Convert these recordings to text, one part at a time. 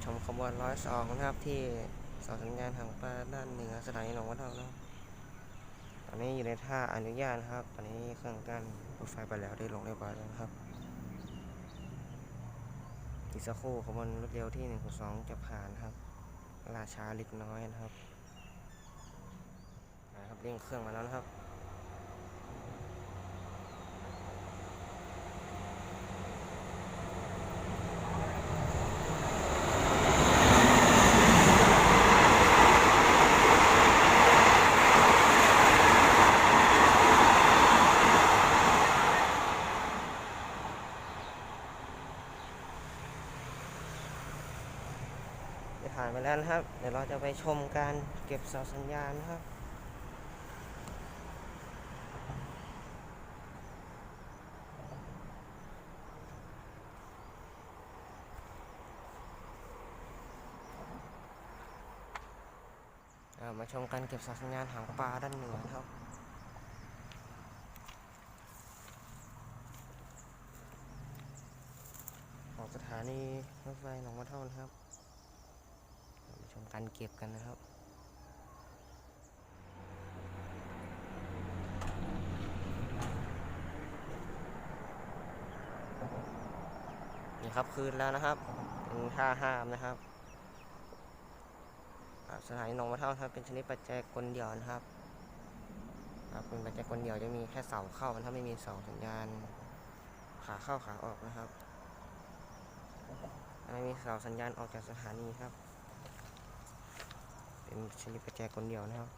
ชมขบวน102นะครับที่เสาสัญญาณหางปลาด้านเหนือสถานีหนองวัวเท่านะครับตอนนี้อยู่ในท่าอนุญาตนะครับตอนนี้เครื่องกั้นรถไฟไปแล้วได้ลงเรียบร้อยแล้วนะครับอีกสักครู่ขบวนรถเร็วที่162จะผ่านครับราชาเล็กน้อยนะครับเร่งเครื่องมาแล้วนะครับผ่านไปแล้วนะครับเดี๋ยวเราจะไปชมการเก็บเสาสัญญาณนะครับมาชมการเก็บเสาสัญญาณหางปลาด้านเหนือครับของสถานีรถไฟหนองวัวเท่านะครับมาชมการเก็บกันนะครับนี่ครับคืนแล้วนะครับเป็นท่าห้ามนะครับสถานีหนองวัวเท่าครับเป็นชนิดปัจจัยกลเดี่ยวนะครับเป็นปัจจัยกลเดี่ยวจะมีแค่เสาเข้าถ้าไม่มีเสาสัญญาณขาเข้าขาออกนะครับไม่มีเสาสัญญาณออกจากสถานีครับเป็นชนิดปัจจัยกลเดี่ยวนะครับ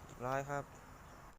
เรียบร้อยครับ